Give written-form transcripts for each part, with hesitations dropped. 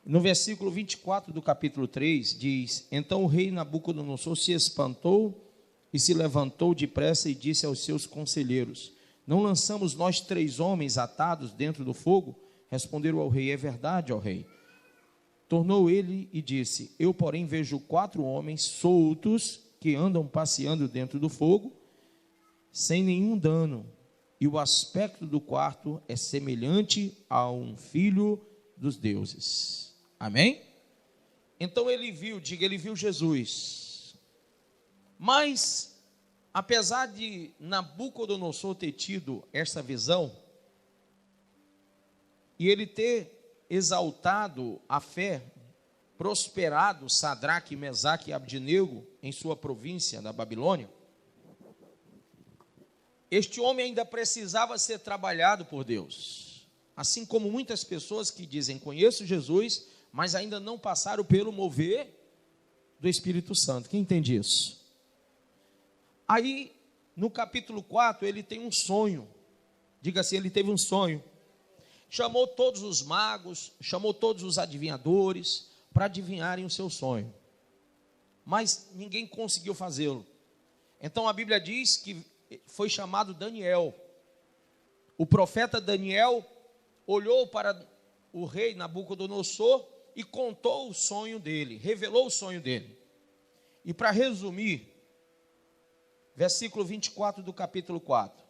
No versículo 24 do capítulo 3, diz: Então o rei Nabucodonosor se espantou e se levantou depressa e disse aos seus conselheiros: Não lançamos nós 3 homens atados dentro do fogo? Responderam ao rei: É verdade, ó rei. Tornou ele e disse: Eu, porém, vejo 4 homens soltos que andam passeando dentro do fogo, sem nenhum dano, e o aspecto do quarto é semelhante a um filho dos deuses. Amém? Então ele viu, ele viu Jesus. Mas, apesar de Nabucodonosor ter tido essa visão, e ele ter exaltado a fé, prosperado Sadraque, Mesaque e Abdenego em sua província da Babilônia, este homem ainda precisava ser trabalhado por Deus. Assim como muitas pessoas que dizem: conheço Jesus, mas ainda não passaram pelo mover do Espírito Santo. Quem entende isso? Aí, no capítulo 4, ele tem um sonho. Diga assim, ele teve um sonho. Chamou todos os magos, chamou todos os adivinhadores para adivinharem o seu sonho. Mas ninguém conseguiu fazê-lo. Então a Bíblia diz que foi chamado Daniel. O profeta Daniel olhou para o rei Nabucodonosor e contou o sonho dele, revelou o sonho dele. E para resumir, versículo 24 do capítulo 4.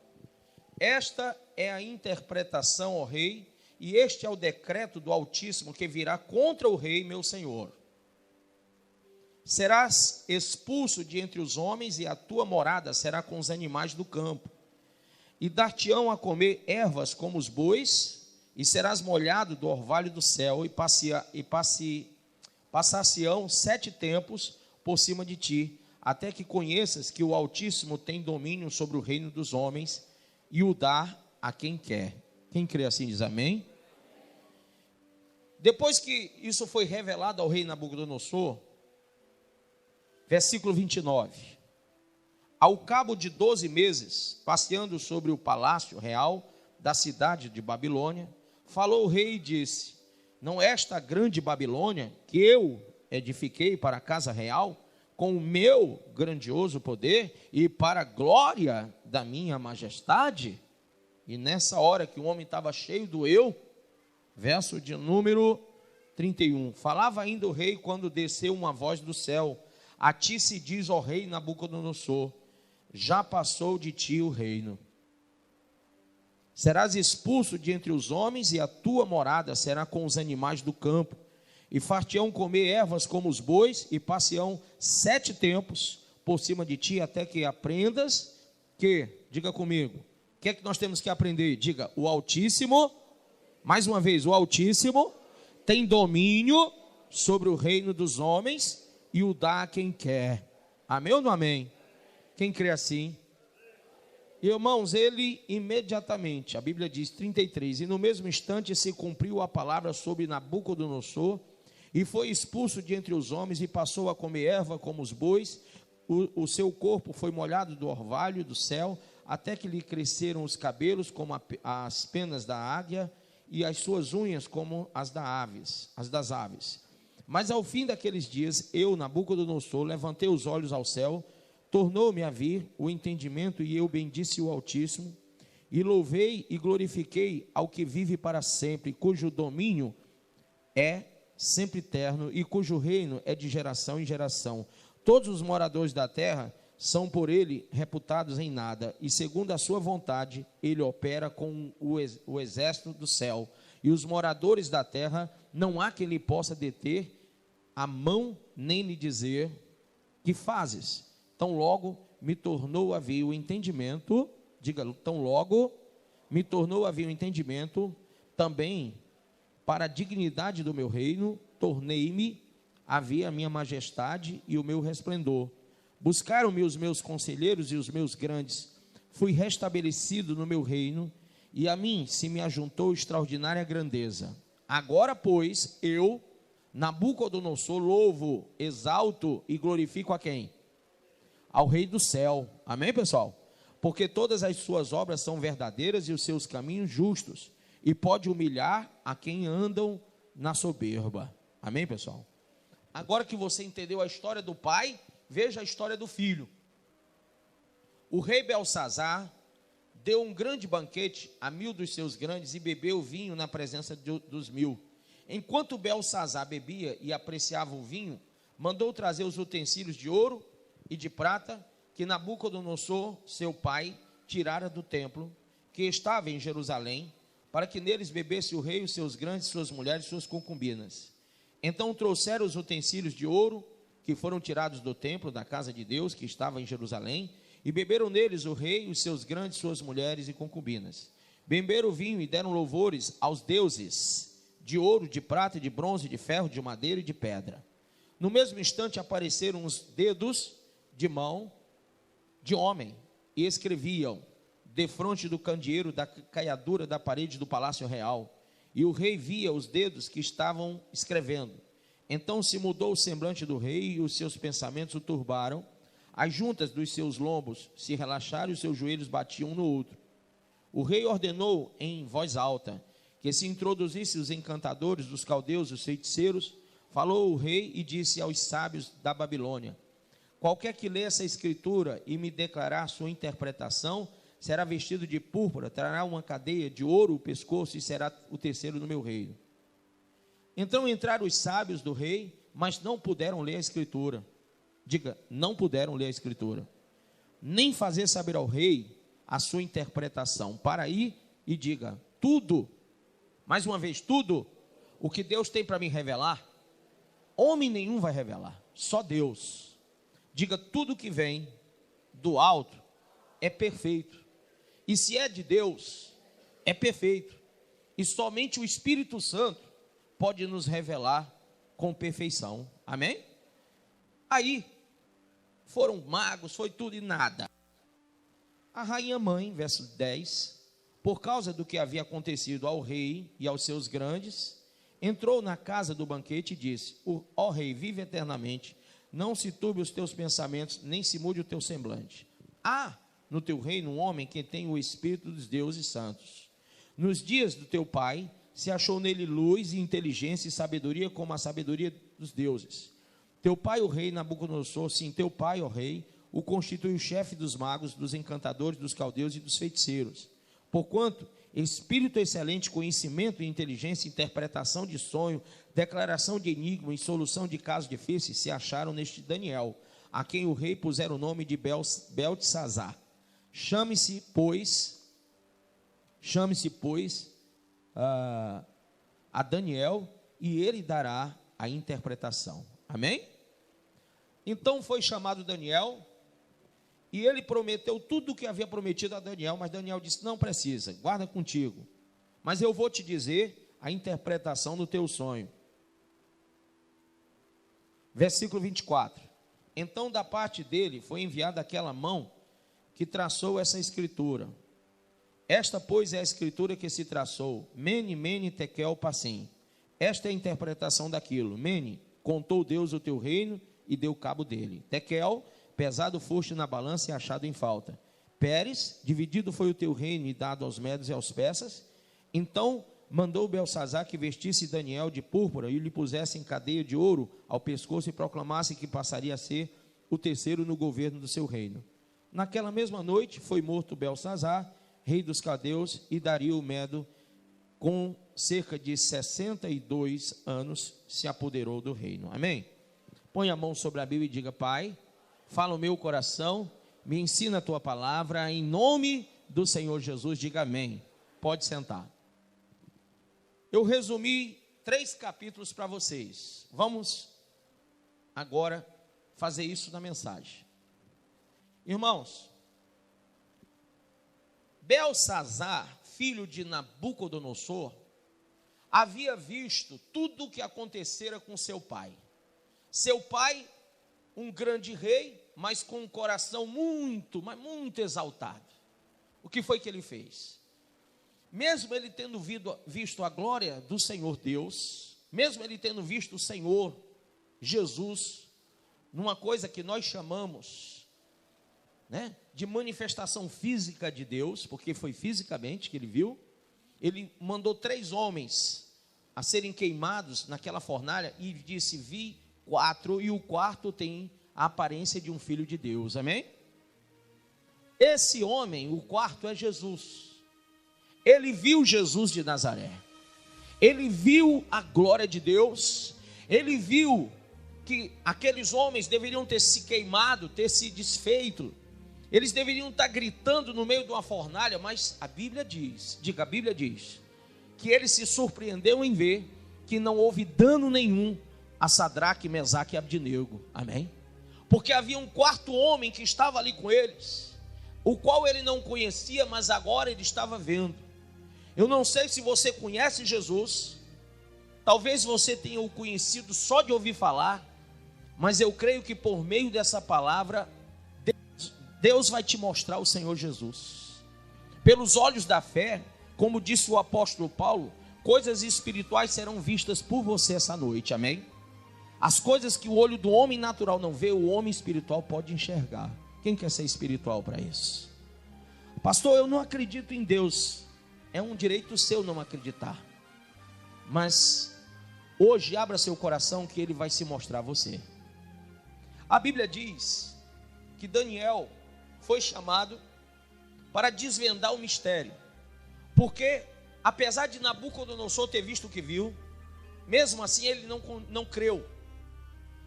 Esta é a interpretação, ó rei, e este é o decreto do Altíssimo que virá contra o rei, meu senhor. Serás expulso de entre os homens, e a tua morada será com os animais do campo. E dar-te-ão a comer ervas como os bois, e serás molhado do orvalho do céu, passar-se-ão 7 tempos por cima de ti, até que conheças que o Altíssimo tem domínio sobre o reino dos homens, e o dá a quem quer. Quem crê assim diz amém. Depois que isso foi revelado ao rei Nabucodonosor, versículo 29, ao cabo de 12 meses, passeando sobre o palácio real da cidade de Babilônia, falou o rei e disse: não é esta grande Babilônia que eu edifiquei para a casa real, com o meu grandioso poder e para a glória da minha majestade? E nessa hora que o homem estava cheio do eu, verso de número 31, falava ainda o rei quando desceu uma voz do céu: a ti se diz, ó rei Nabucodonosor, já passou de ti o reino. Serás expulso de entre os homens, e a tua morada será com os animais do campo. E far-te-ão comer ervas como os bois, e passeão 7 tempos por cima de ti, até que aprendas que, diga comigo, o que é que nós temos que aprender? Diga, o Altíssimo, mais uma vez, o Altíssimo tem domínio sobre o reino dos homens e o dá a quem quer. Amém ou não amém? Quem crê assim? Irmãos, ele imediatamente, a Bíblia diz 33, e no mesmo instante se cumpriu a palavra sobre Nabucodonosor, e foi expulso de entre os homens, e passou a comer erva como os bois. O seu corpo foi molhado do orvalho do céu, até que lhe cresceram os cabelos como as penas da águia, e as suas unhas como as das aves. Mas ao fim daqueles dias, eu, Nabucodonosor, levantei os olhos ao céu, tornou-me a vir o entendimento, e eu bendisse o Altíssimo, e louvei e glorifiquei ao que vive para sempre, cujo domínio é sempre eterno, e cujo reino é de geração em geração. Todos os moradores da terra são por ele reputados em nada, e segundo a sua vontade, ele opera com o exército do céu, e os moradores da terra, não há quem lhe possa deter a mão, nem lhe dizer, que fazes? Tão logo me tornou a vir o entendimento, diga, tão logo me tornou a vir o entendimento, também para a dignidade do meu reino, tornei-me a ver a minha majestade e o meu resplendor. Buscaram-me os meus conselheiros e os meus grandes, fui restabelecido no meu reino, e a mim se me ajuntou extraordinária grandeza. Agora, pois, eu, Nabucodonosor, louvo, exalto e glorifico a quem? Ao Rei do céu. Amém, pessoal? Porque todas as suas obras são verdadeiras e os seus caminhos justos, e pode humilhar a quem andam na soberba. Amém, pessoal? Agora que você entendeu a história do pai, veja a história do filho. O rei Belsazar deu um grande banquete a 1000 dos seus grandes e bebeu vinho na presença dos 1000. Enquanto Belsazar bebia e apreciava o vinho, mandou trazer os utensílios de ouro e de prata que Nabucodonosor, seu pai, tirara do templo, que estava em Jerusalém, para que neles bebesse o rei, os seus grandes, suas mulheres e suas concubinas. Então trouxeram os utensílios de ouro que foram tirados do templo, da casa de Deus, que estava em Jerusalém, e beberam neles o rei, os seus grandes, suas mulheres e concubinas. Beberam o vinho e deram louvores aos deuses de ouro, de prata, de bronze, de ferro, de madeira e de pedra. No mesmo instante apareceram os dedos de mão de homem e escreviam defronte do candeeiro da caiadura da parede do palácio real. E o rei via os dedos que estavam escrevendo. Então se mudou o semblante do rei e os seus pensamentos o turbaram. As juntas dos seus lombos se relaxaram e os seus joelhos batiam um no outro. O rei ordenou em voz alta que se introduzissem os encantadores dos caldeus, os feiticeiros. Falou o rei e disse aos sábios da Babilônia: qualquer que lê essa escritura e me declarar sua interpretação, será vestido de púrpura, trará uma cadeia de ouro o pescoço e será o terceiro no meu reino. Então entraram os sábios do rei, mas não puderam ler a escritura. Diga, não puderam ler a escritura, nem fazer saber ao rei a sua interpretação. Para aí e diga, tudo, mais uma vez, tudo o que Deus tem para me revelar, homem nenhum vai revelar, só Deus. Diga, tudo que vem do alto é perfeito, e se é de Deus, é perfeito, e somente o Espírito Santo pode nos revelar com perfeição, amém? Aí, foram magos, foi tudo e nada. A rainha mãe, verso 10, por causa do que havia acontecido ao rei e aos seus grandes, entrou na casa do banquete e disse: ó rei, vive eternamente, não se turbe os teus pensamentos, nem se mude o teu semblante. Há no teu reino um homem que tem o espírito dos deuses santos. Nos dias do teu pai, se achou nele luz e inteligência e sabedoria como a sabedoria dos deuses. Teu pai, o rei Nabucodonosor, sim, teu pai, ó rei, o constituiu chefe dos magos, dos encantadores, dos caldeus e dos feiticeiros. Porquanto, espírito excelente, conhecimento e inteligência, interpretação de sonho, declaração de enigma e solução de casos difíceis se acharam neste Daniel, a quem o rei pusera o nome de Beltesazar. Chame-se, pois, a Daniel, e ele dará a interpretação. Amém? Então foi chamado Daniel, e ele prometeu tudo o que havia prometido a Daniel, mas Daniel disse: não precisa, guarda contigo, mas eu vou te dizer a interpretação do teu sonho. Versículo 24. Então da parte dele foi enviada aquela mão que traçou essa escritura. Esta, pois, é a escritura que se traçou: Mene, Mene, Tekel, Parsim. Esta é a interpretação daquilo. Mene, contou Deus o teu reino e deu cabo dele. Tekel, pesado foste na balança e achado em falta. Pérez, dividido foi o teu reino e dado aos medos e aos persas. Então mandou Belsazar que vestisse Daniel de púrpura e lhe pusesse em cadeia de ouro ao pescoço e proclamasse que passaria a ser o terceiro no governo do seu reino. Naquela mesma noite foi morto Belsazar, rei dos caldeus, e Dario o Medo, com cerca de 62 anos, se apoderou do reino. Amém? Põe a mão sobre a Bíblia e diga: Pai, fala o meu coração, me ensina a tua palavra, em nome do Senhor Jesus. Diga amém. Pode sentar. Eu resumi 3 capítulos para vocês. Vamos agora fazer isso na mensagem. Irmãos, Belsazar, filho de Nabucodonosor, havia visto tudo o que acontecera com seu pai. Seu pai, um grande rei, mas com um coração muito, mas muito exaltado. O que foi que ele fez? Mesmo ele tendo visto a glória do Senhor Deus, mesmo ele tendo visto o Senhor Jesus, numa coisa que nós chamamos, né, de manifestação física de Deus, porque foi fisicamente que ele viu, ele mandou 3 homens a serem queimados naquela fornalha e disse: vi 4, e o quarto tem a aparência de um filho de Deus. Amém? Esse homem, o quarto, é Jesus. Ele viu Jesus de Nazaré. Ele viu a glória de Deus. Ele viu que aqueles homens deveriam ter se queimado, ter se desfeito. Eles deveriam estar gritando no meio de uma fornalha, mas a Bíblia diz, a Bíblia diz, que ele se surpreendeu em ver que não houve dano nenhum a Sadraque, Mesaque e Abdinego. Amém? Porque havia um quarto homem que estava ali com eles, o qual ele não conhecia, mas agora ele estava vendo. Eu não sei se você conhece Jesus, talvez você tenha o conhecido só de ouvir falar, mas eu creio que por meio dessa palavra, Deus vai te mostrar o Senhor Jesus. Pelos olhos da fé, como disse o apóstolo Paulo, coisas espirituais serão vistas por você essa noite, amém? As coisas que o olho do homem natural não vê, o homem espiritual pode enxergar. Quem quer ser espiritual para isso? Pastor, eu não acredito em Deus. É um direito seu não acreditar. Mas hoje abra seu coração que ele vai se mostrar a você. A Bíblia diz que Daniel foi chamado para desvendar o mistério. Porque apesar de Nabucodonosor ter visto o que viu, mesmo assim ele não creu.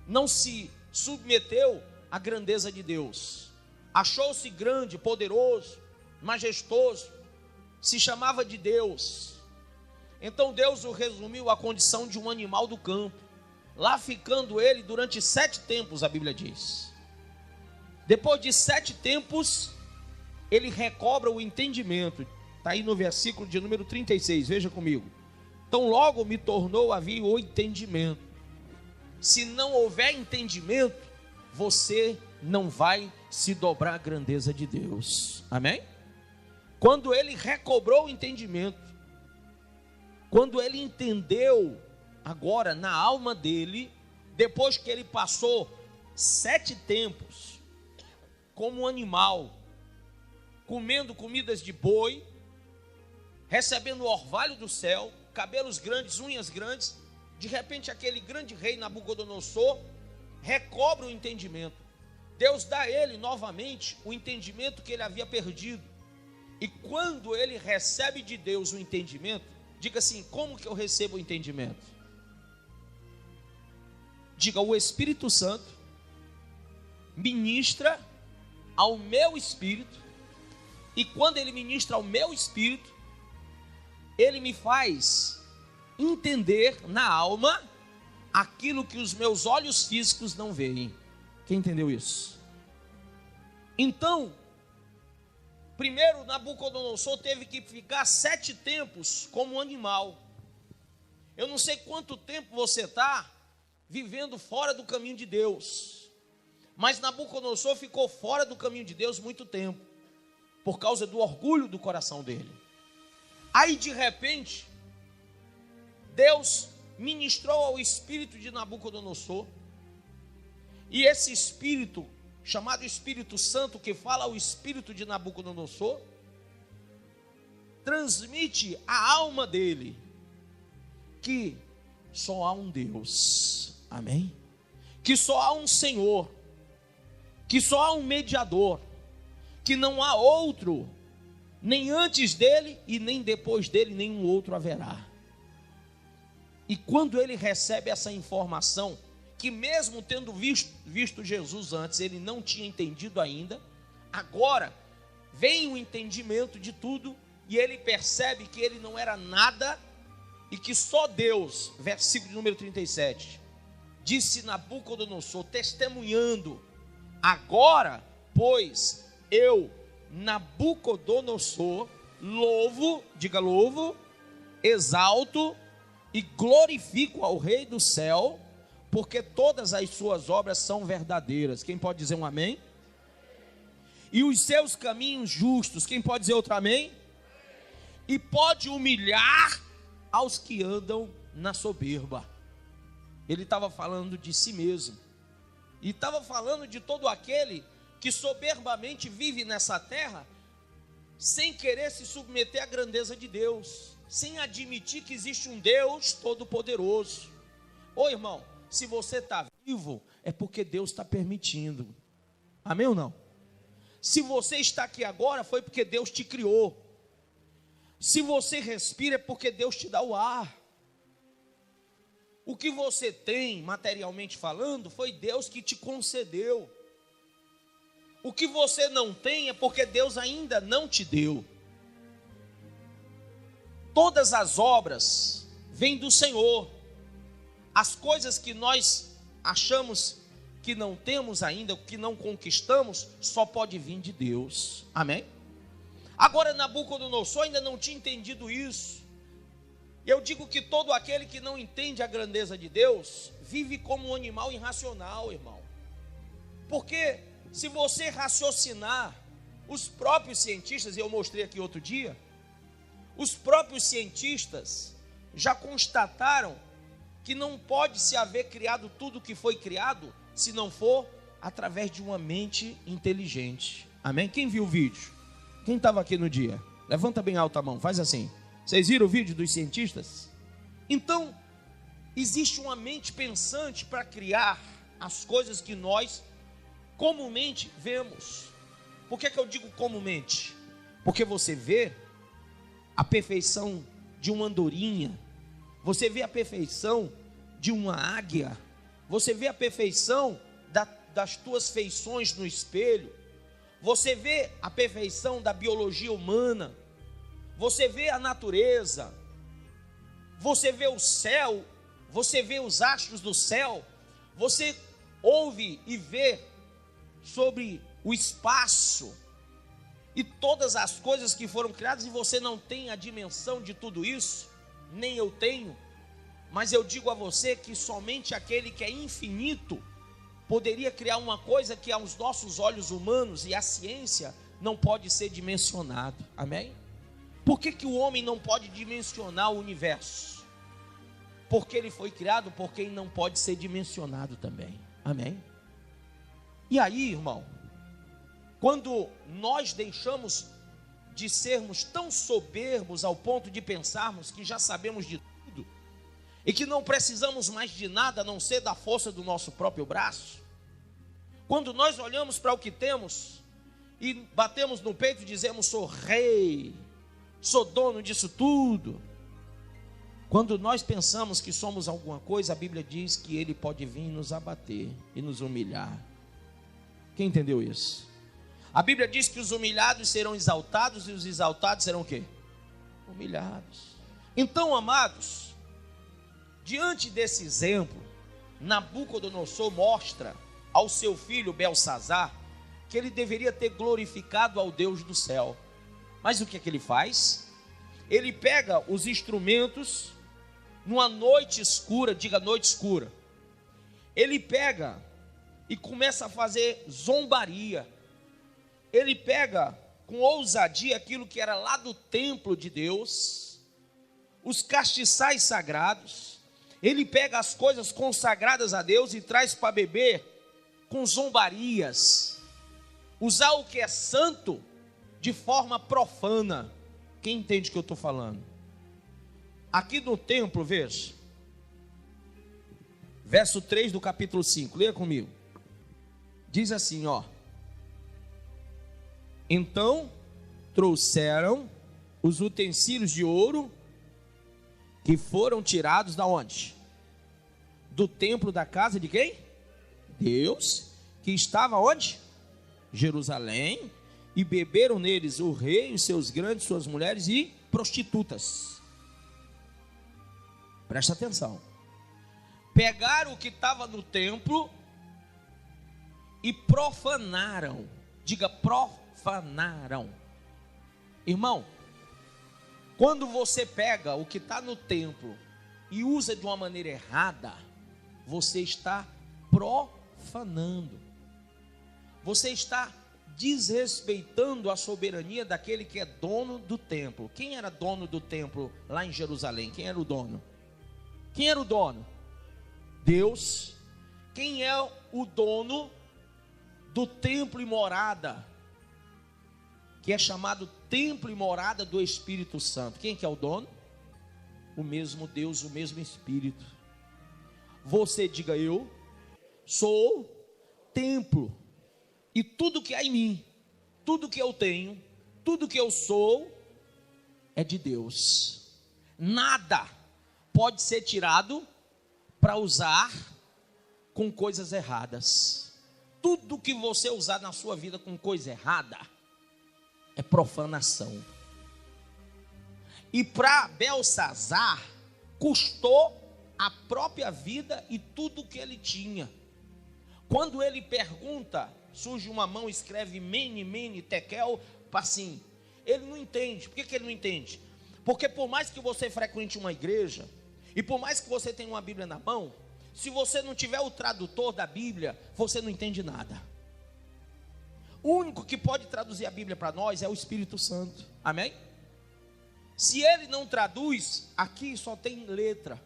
Não se submeteu à grandeza de Deus. Achou-se grande, poderoso, majestoso. Se chamava de Deus. Então Deus o resumiu à condição de um animal do campo, lá ficando ele durante 7 tempos, a Bíblia diz. Depois de 7 tempos, ele recobra o entendimento. Está aí no versículo de número 36, veja comigo. Então logo me tornou a vir o entendimento. Se não houver entendimento, você não vai se dobrar à grandeza de Deus. Amém? Quando ele recobrou o entendimento, quando ele entendeu agora na alma dele, depois que ele passou 7 tempos como um animal, comendo comidas de boi, recebendo o orvalho do céu, cabelos grandes, unhas grandes, de repente aquele grande rei Nabucodonosor recobra o entendimento. Deus dá a ele novamente o entendimento que ele havia perdido. E quando ele recebe de Deus o entendimento, diga assim: como que eu recebo o entendimento? Diga: o Espírito Santo ministra ao meu espírito, e quando ele ministra ao meu espírito, ele me faz entender na alma aquilo que os meus olhos físicos não veem. Quem entendeu isso? Então, primeiro Nabucodonosor teve que ficar 7 tempos como animal. Eu não sei quanto tempo você está vivendo fora do caminho de Deus, mas Nabucodonosor ficou fora do caminho de Deus muito tempo, por causa do orgulho do coração dele. Aí de repente, Deus ministrou ao espírito de Nabucodonosor, e esse espírito, chamado Espírito Santo, que fala ao espírito de Nabucodonosor, transmite à alma dele que só há um Deus, amém? Que só há um Senhor, que só há um mediador, que não há outro, nem antes dele e nem depois dele nenhum outro haverá. E quando ele recebe essa informação, que mesmo tendo visto Jesus antes, ele não tinha entendido ainda, agora vem o entendimento de tudo, e ele percebe que ele não era nada, e que só Deus, versículo número 37, disse Nabucodonosor, testemunhando: agora, pois, eu, Nabucodonosor, louvo, diga louvo, exalto e glorifico ao Rei do céu, porque todas as suas obras são verdadeiras. Quem pode dizer um amém? E os seus caminhos justos. Quem pode dizer outro amém? E pode humilhar aos que andam na soberba. Ele estava falando de si mesmo, e estava falando de todo aquele que soberbamente vive nessa terra, sem querer se submeter à grandeza de Deus, sem admitir que existe um Deus todo-poderoso. Ô irmão, se você está vivo, é porque Deus está permitindo. Amém ou não? Se você está aqui agora, foi porque Deus te criou. Se você respira, é porque Deus te dá o ar. O que você tem, materialmente falando, foi Deus que te concedeu. O que você não tem é porque Deus ainda não te deu. Todas as obras vêm do Senhor. As coisas que nós achamos que não temos ainda, que não conquistamos, só pode vir de Deus. Amém? Agora Nabucodonosor ainda não tinha entendido isso. Eu digo que todo aquele que não entende a grandeza de Deus, vive como um animal irracional, irmão. Porque se você raciocinar, os próprios cientistas, eu mostrei aqui outro dia, os próprios cientistas já constataram que não pode se haver criado tudo o que foi criado, se não for através de uma mente inteligente. Amém? Quem viu o vídeo? Quem estava aqui no dia? Levanta bem alta a mão, faz assim. Vocês viram o vídeo dos cientistas? Então, existe uma mente pensante para criar as coisas que nós comumente vemos. Por que eu digo comumente? Porque você vê a perfeição de uma andorinha, você vê a perfeição de uma águia, você vê a perfeição das tuas feições no espelho, você vê a perfeição da biologia humana, você vê a natureza, você vê o céu, você vê os astros do céu, você ouve e vê sobre o espaço e todas as coisas que foram criadas, e você não tem a dimensão de tudo isso, nem eu tenho, mas eu digo a você que somente aquele que é infinito poderia criar uma coisa que aos nossos olhos humanos e a ciência não pode ser dimensionado. Amém? Por que o homem não pode dimensionar o universo? Porque ele foi criado por quem não pode ser dimensionado também. Amém? E aí, irmão, quando nós deixamos de sermos tão soberbos ao ponto de pensarmos que já sabemos de tudo e que não precisamos mais de nada a não ser da força do nosso próprio braço, quando nós olhamos para o que temos e batemos no peito e dizemos: sou rei, sou dono disso tudo, quando nós pensamos que somos alguma coisa, a Bíblia diz que Ele pode vir nos abater e nos humilhar. Quem entendeu isso? A Bíblia diz que os humilhados serão exaltados e os exaltados serão o quê? Humilhados. Então, amados, diante desse exemplo, Nabucodonosor mostra ao seu filho Belsazar que ele deveria ter glorificado ao Deus do céu. Mas o que é que ele faz? Ele pega os instrumentos numa noite escura, diga noite escura. Ele pega e começa a fazer zombaria. Ele pega com ousadia aquilo que era lá do templo de Deus, os castiçais sagrados. Ele pega as coisas consagradas a Deus e traz para beber com zombarias. Usar o que é santo de forma profana. Quem entende o que eu estou falando? Aqui no templo, veja, verso 3 do capítulo 5, leia comigo. Diz assim, ó: então trouxeram os utensílios de ouro que foram tirados da onde? Do templo da casa de quem? Deus, que estava onde? Jerusalém, e beberam neles o rei, os seus grandes, suas mulheres e prostitutas. Presta atenção. Pegaram o que estava no templo e profanaram. Diga, profanaram. Irmão, quando você pega o que está no templo e usa de uma maneira errada, você está profanando. Você está desrespeitando a soberania daquele que é dono do templo. Quem era dono do templo lá em Jerusalém? Quem era o dono? Quem era o dono? Deus. Quem é o dono do templo e morada, que é chamado templo e morada do Espírito Santo. Quem que é o dono? O mesmo Deus, o mesmo Espírito. Você diga: eu sou templo, e tudo que há em mim, tudo que eu tenho, tudo que eu sou é de Deus. Nada pode ser tirado para usar com coisas erradas. Tudo que você usar na sua vida com coisa errada é profanação. E para Belsazar custou a própria vida e tudo que ele tinha. Quando ele pergunta, surge uma mão, escreve Mene, Mene, Tekel, assim, ele não entende. Por que ele não entende? Porque por mais que você frequente uma igreja, e por mais que você tenha uma Bíblia na mão, se você não tiver o tradutor da Bíblia, você não entende nada. O único que pode traduzir a Bíblia para nós é o Espírito Santo, amém? Se ele não traduz, aqui só tem letra,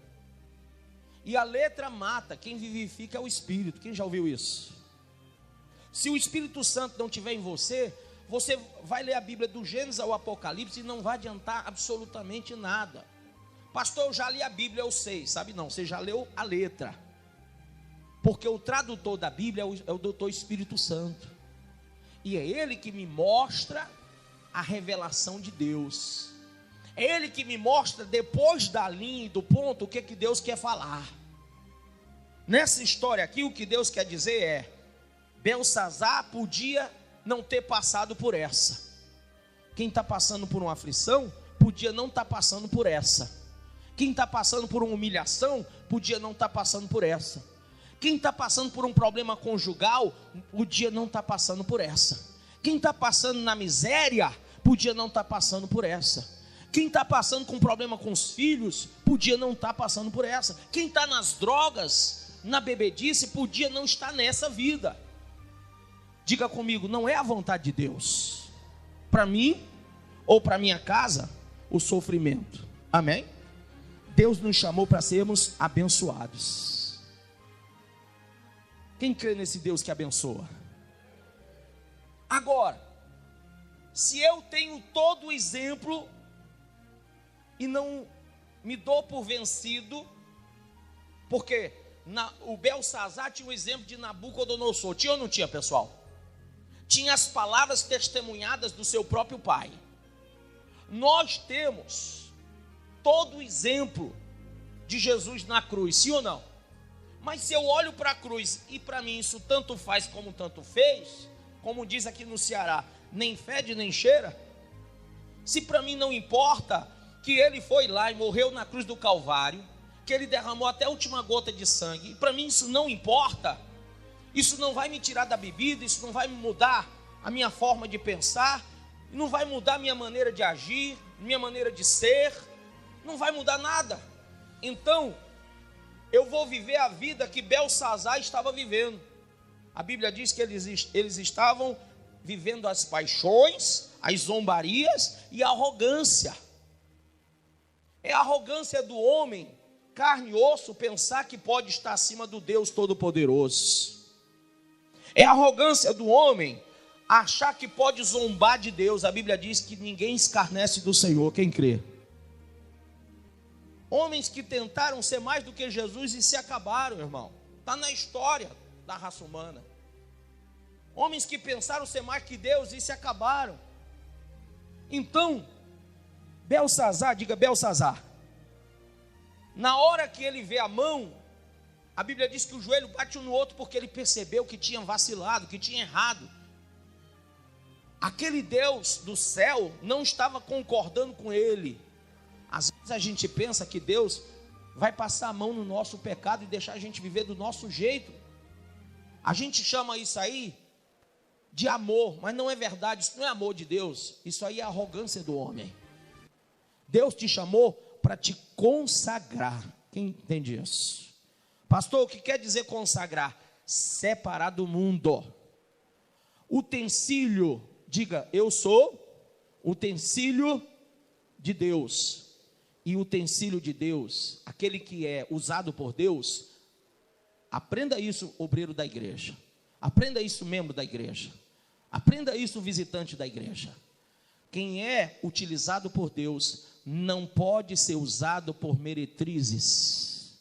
e a letra mata, quem vivifica é o Espírito. Quem já ouviu isso? Se o Espírito Santo não estiver em você, você vai ler a Bíblia do Gênesis ao Apocalipse e não vai adiantar absolutamente nada. Pastor, eu já li a Bíblia, eu sei. Sabe não, você já leu a letra. Porque o tradutor da Bíblia é o doutor Espírito Santo. E é ele que me mostra a revelação de Deus. É ele que me mostra depois da linha e do ponto o que Deus quer falar. Nessa história aqui, o que Deus quer dizer é: Belsazar podia não ter passado por essa. Quem está passando por uma aflição, podia não estar passando por essa. Quem está passando por uma humilhação, podia não estar passando por essa. Quem está passando por um problema conjugal, podia não estar passando por essa. Quem está passando na miséria, podia não estar passando por essa. Quem está passando com problema com os filhos, podia não estar passando por essa. Quem está nas drogas, na bebedice, podia não estar nessa vida. Diga comigo: não é a vontade de Deus para mim ou para minha casa o sofrimento, amém? Deus nos chamou para sermos abençoados. Quem crê nesse Deus que abençoa? Agora, se eu tenho todo o exemplo e não me dou por vencido, porque o Belsazar tinha o exemplo de Nabucodonosor, tinha ou não tinha, pessoal? Tinha as palavras testemunhadas do seu próprio pai. Nós temos todo o exemplo de Jesus na cruz, sim ou não? Mas se eu olho para a cruz e para mim isso tanto faz como tanto fez, como diz aqui no Ceará, nem fede nem cheira, se para mim não importa que ele foi lá e morreu na cruz do Calvário, que ele derramou até a última gota de sangue, e para mim isso não importa, isso não vai me tirar da bebida, isso não vai mudar a minha forma de pensar, não vai mudar a minha maneira de agir, minha maneira de ser, não vai mudar nada. Então, eu vou viver a vida que Belsazar estava vivendo. A Bíblia diz que eles estavam vivendo as paixões, as zombarias e a arrogância. É a arrogância do homem, carne e osso, pensar que pode estar acima do Deus Todo-Poderoso. É a arrogância do homem achar que pode zombar de Deus. A Bíblia diz que ninguém escarnece do Senhor, quem crê? Homens que tentaram ser mais do que Jesus e se acabaram, irmão. Está na história da raça humana. Homens que pensaram ser mais que Deus e se acabaram. Então, Belsazar, diga Belsazar. Na hora que ele vê a mão, a Bíblia diz que o joelho bate um no outro porque ele percebeu que tinha vacilado, que tinha errado. Aquele Deus do céu não estava concordando com ele. Às vezes a gente pensa que Deus vai passar a mão no nosso pecado e deixar a gente viver do nosso jeito. A gente chama isso aí de amor, mas não é verdade, isso não é amor de Deus, isso aí é arrogância do homem. Deus te chamou para te consagrar. Quem entende isso? Pastor, o que quer dizer consagrar? Separar do mundo. Utensílio, diga, eu sou utensílio de Deus. E utensílio de Deus, aquele que é usado por Deus, aprenda isso, obreiro da igreja. Aprenda isso, membro da igreja. Aprenda isso, visitante da igreja. Quem é utilizado por Deus não pode ser usado por meretrizes,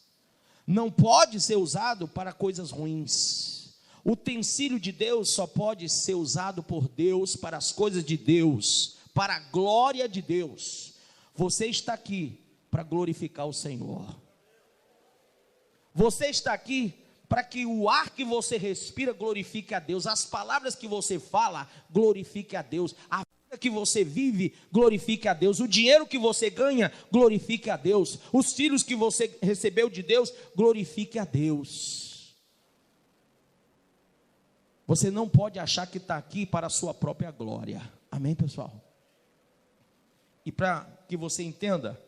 não pode ser usado para coisas ruins. O utensílio de Deus só pode ser usado por Deus para as coisas de Deus, para a glória de Deus. Você está aqui para glorificar o Senhor. Você está aqui para que o ar que você respira glorifique a Deus, as palavras que você fala glorifique a Deus, a vida que você vive glorifique a Deus, o dinheiro que você ganha glorifique a Deus, os filhos que você recebeu de Deus glorifique a Deus. Você não pode achar que está aqui para a sua própria glória. Amém, pessoal? E para que você entenda,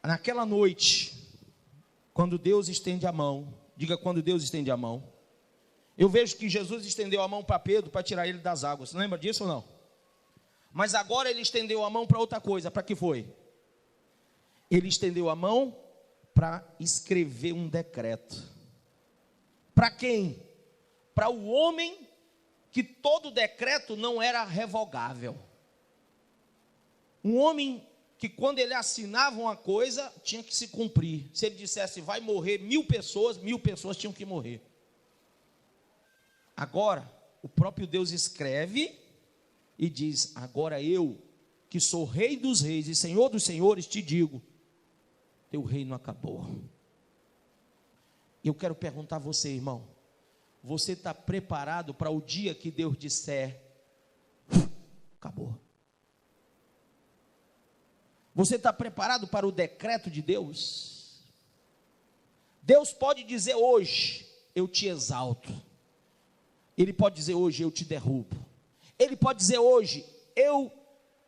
naquela noite, quando Deus estende a mão, diga, quando Deus estende a mão, eu vejo que Jesus estendeu a mão para Pedro para tirar ele das águas. Você lembra disso ou não? Mas agora ele estendeu a mão para outra coisa. Para que foi? Ele estendeu a mão para escrever um decreto. Para quem? Para o homem que todo decreto não era revogável. Um homem que quando ele assinava uma coisa, tinha que se cumprir. Se ele dissesse, vai morrer 1000 pessoas tinham que morrer. Agora, o próprio Deus escreve e diz, agora eu, que sou rei dos reis e senhor dos senhores, te digo, teu reino acabou. Eu quero perguntar a você, irmão, você está preparado para o dia que Deus disser, acabou? Você está preparado para o decreto de Deus? Deus pode dizer hoje, eu te exalto. Ele pode dizer hoje, eu te derrubo. Ele pode dizer hoje, eu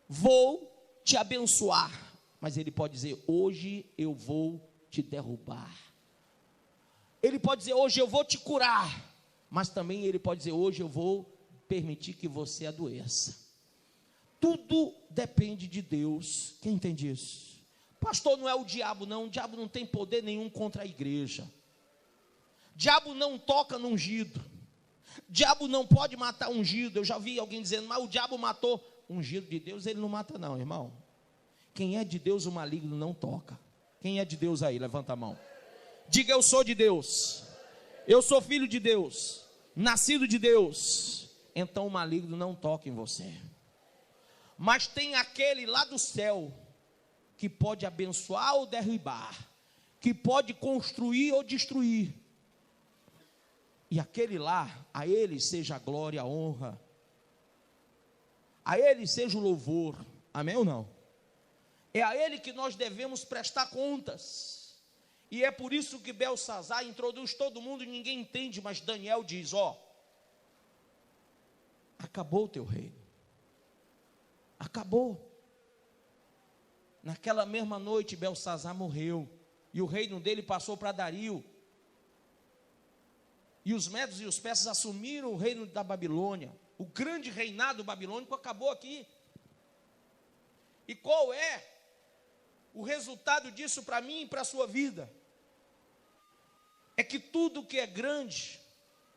vou te abençoar. Mas ele pode dizer, hoje eu vou te derrubar. Ele pode dizer, hoje eu vou te curar. Mas também ele pode dizer, hoje eu vou permitir que você adoeça. Tudo depende de Deus. Quem entende isso? Pastor, não é o diabo não. O diabo não tem poder nenhum contra a igreja. O diabo não toca no ungido. O diabo não pode matar ungido. Eu já vi alguém dizendo, mas o diabo matou. Ungido de Deus, ele não mata não, irmão. Quem é de Deus, o maligno não toca. Quem é de Deus aí? Levanta a mão. Diga, eu sou de Deus. Eu sou filho de Deus. Nascido de Deus. Então o maligno não toca em você. Mas tem aquele lá do céu que pode abençoar ou derribar, que pode construir ou destruir. E aquele lá, a ele seja a glória, a honra, a ele seja o louvor. Amém ou não? É a ele que nós devemos prestar contas. E é por isso que Belsazar introduz todo mundo e ninguém entende, mas Daniel diz, ó, acabou o teu reino. Acabou. Naquela mesma noite, Belsazar morreu. E o reino dele passou para Dario. E os medos e os persas assumiram o reino da Babilônia. O grande reinado babilônico acabou aqui. E qual é o resultado disso para mim e para a sua vida? É que tudo que é grande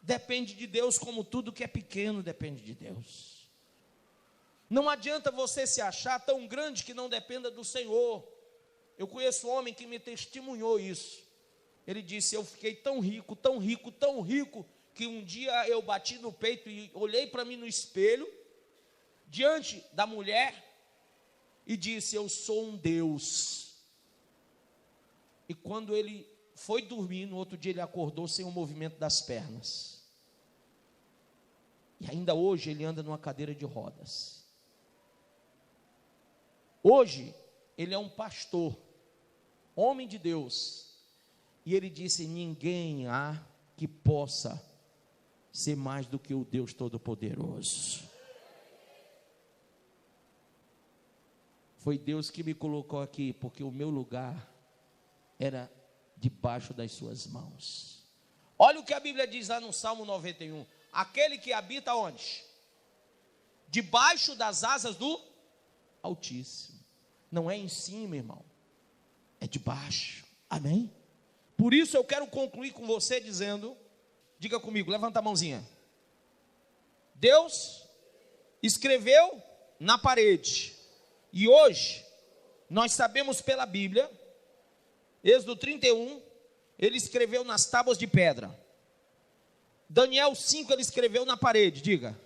depende de Deus, como tudo que é pequeno depende de Deus. Não adianta você se achar tão grande que não dependa do Senhor. Eu conheço um homem que me testemunhou isso. Ele disse, eu fiquei tão rico, tão rico, tão rico, que um dia eu bati no peito e olhei para mim no espelho, diante da mulher, e disse, eu sou um Deus. E quando ele foi dormir, no outro dia ele acordou sem o movimento das pernas. E ainda hoje ele anda numa cadeira de rodas. Hoje, ele é um pastor, homem de Deus, e ele disse, ninguém há que possa ser mais do que o Deus Todo-Poderoso. Foi Deus que me colocou aqui, porque o meu lugar era debaixo das suas mãos. Olha o que a Bíblia diz lá no Salmo 91, aquele que habita onde? Debaixo das asas do Altíssimo. Não é em cima, irmão, é debaixo. Amém? Por isso eu quero concluir com você dizendo, diga comigo, levanta a mãozinha. Deus escreveu na parede. E hoje, nós sabemos pela Bíblia, Êxodo 31, ele escreveu nas tábuas de pedra. Daniel 5, ele escreveu na parede, diga.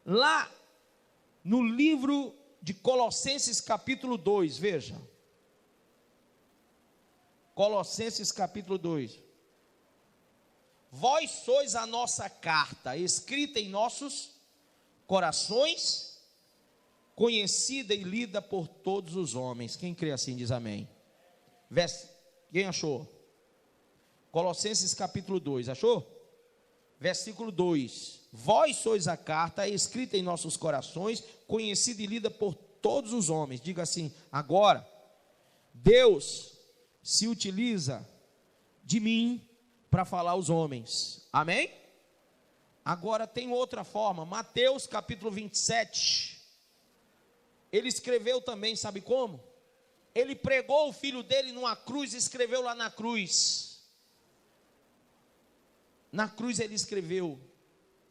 Lá, no livro de Colossenses capítulo 2, veja. Colossenses capítulo 2. Vós sois a nossa carta, escrita em nossos corações, conhecida e lida por todos os homens. Quem crê assim diz amém. Quem achou? Colossenses capítulo 2, achou? Versículo 2. Vós sois a carta escrita em nossos corações, conhecida e lida por todos os homens. Diga assim: agora, Deus se utiliza de mim para falar aos homens. Amém? Agora tem outra forma. Mateus capítulo 27. Ele escreveu também, sabe como? Ele pregou o filho dele numa cruz e escreveu lá na cruz. Na cruz ele escreveu: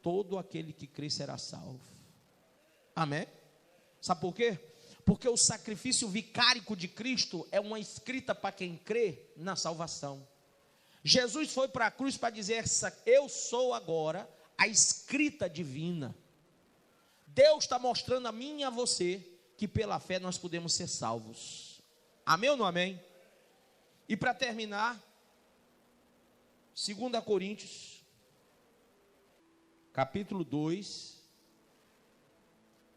todo aquele que crê será salvo. Amém? Sabe por quê? Porque o sacrifício vicárico de Cristo é uma escrita para quem crê na salvação. Jesus foi para a cruz para dizer: eu sou agora a escrita divina. Deus está mostrando a mim e a você que pela fé nós podemos ser salvos. Amém ou não amém? E para terminar, 2 Coríntios, capítulo 2,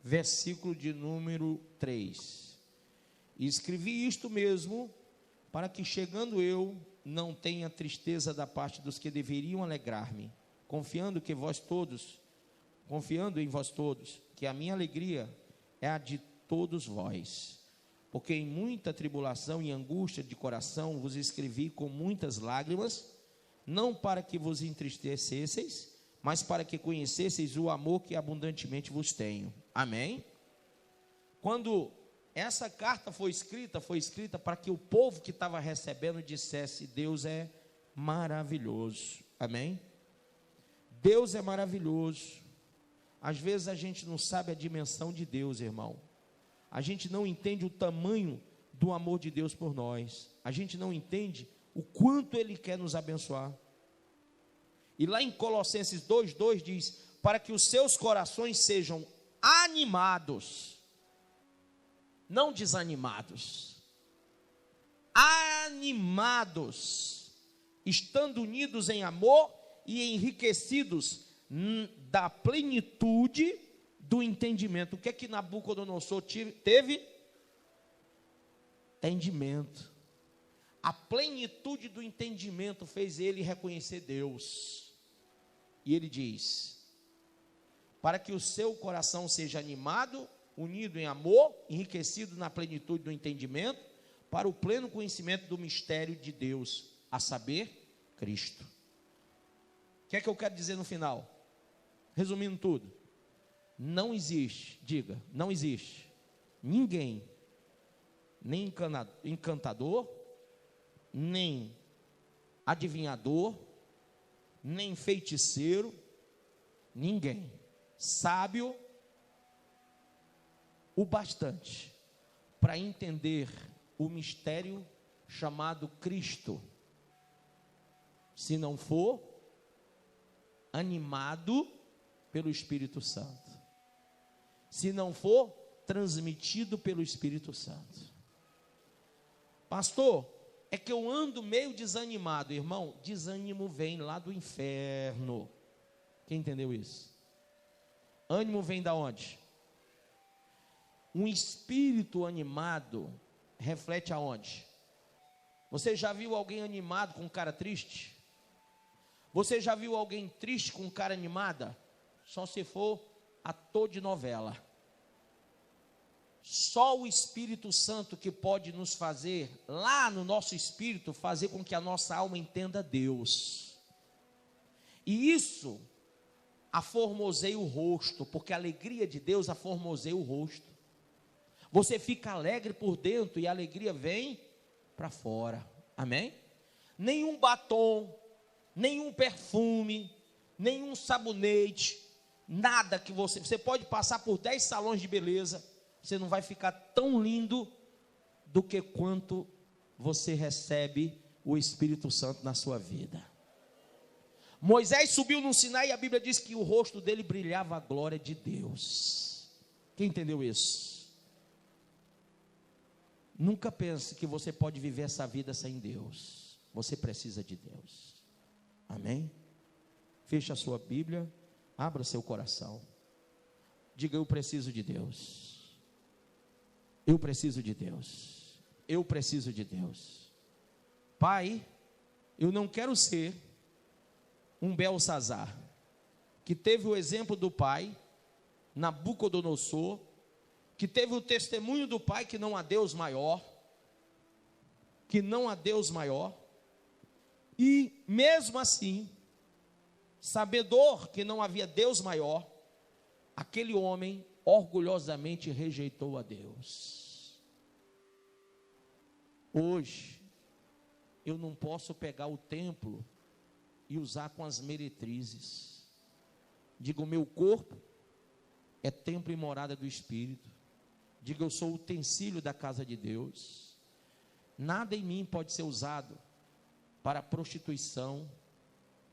versículo de número 3. E escrevi isto mesmo, para que chegando eu, não tenha tristeza da parte dos que deveriam alegrar-me, confiando em vós todos, que a minha alegria é a de todos vós. Porque em muita tribulação e angústia de coração vos escrevi com muitas lágrimas, não para que vos entristecesseis, mas para que conhecesseis o amor que abundantemente vos tenho. Amém? Quando essa carta foi escrita para que o povo que estava recebendo dissesse: Deus é maravilhoso. Amém? Deus é maravilhoso. Às vezes a gente não sabe a dimensão de Deus, irmão. A gente não entende o tamanho do amor de Deus por nós. A gente não entende o quanto Ele quer nos abençoar. E lá em Colossenses 2:2 diz: para que os seus corações sejam animados, não desanimados, animados, estando unidos em amor e enriquecidos da plenitude do entendimento. O que é que Nabucodonosor teve? Entendimento. A plenitude do entendimento fez ele reconhecer Deus. E ele diz: para que o seu coração seja animado, unido em amor, enriquecido na plenitude do entendimento, para o pleno conhecimento do mistério de Deus, a saber, Cristo. O que é que eu quero dizer no final? Resumindo tudo: não existe, diga, não existe ninguém, nem encantador, nem adivinhador, nem feiticeiro, ninguém sábio o bastante para entender o mistério chamado Cristo, se não for animado pelo Espírito Santo, se não for transmitido pelo Espírito Santo. Pastor, é que eu ando meio desanimado. Irmão, desânimo vem lá do inferno. Quem entendeu isso? Ânimo vem da onde? Um espírito animado reflete aonde? Você já viu alguém animado com cara triste? Você já viu alguém triste com cara animada? Só se for ator de novela. Só o Espírito Santo que pode nos fazer, lá no nosso espírito, fazer com que a nossa alma entenda Deus. E isso aformoseia o rosto, porque a alegria de Deus aformoseia o rosto. Você fica alegre por dentro e a alegria vem para fora. Amém? Nenhum batom, nenhum perfume, nenhum sabonete, Nada que você pode passar por 10 salões de beleza, você não vai ficar tão lindo do que quanto você recebe o Espírito Santo na sua vida. Moisés subiu no Sinai e a Bíblia diz que o rosto dele brilhava a glória de Deus. Quem entendeu isso? Nunca pense que você pode viver essa vida sem Deus. Você precisa de Deus. Amém? Feche a sua Bíblia, abra seu coração. Diga: eu preciso de Deus. Eu preciso de Deus. Eu preciso de Deus. Pai, eu não quero ser um Belsazar, que teve o exemplo do pai, Nabucodonosor, que teve o testemunho do pai que não há Deus maior, e mesmo assim, sabedor que não havia Deus maior, aquele homem orgulhosamente rejeitou a Deus. Hoje, eu não posso pegar o templo e usar com as meretrizes. Digo: o meu corpo é templo e morada do Espírito. Diga: eu sou utensílio da casa de Deus. Nada em mim pode ser usado para prostituição,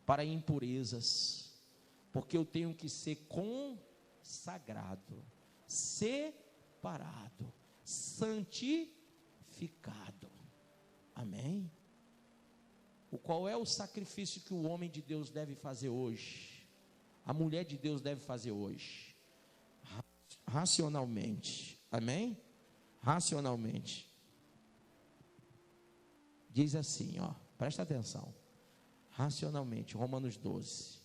para impurezas, porque eu tenho que ser consagrado, separado, santificado. Amém? Qual é o sacrifício que o homem de Deus deve fazer hoje? A mulher de Deus deve fazer hoje? Racionalmente. Amém? Racionalmente. Diz assim, ó, presta atenção. Racionalmente, Romanos 12.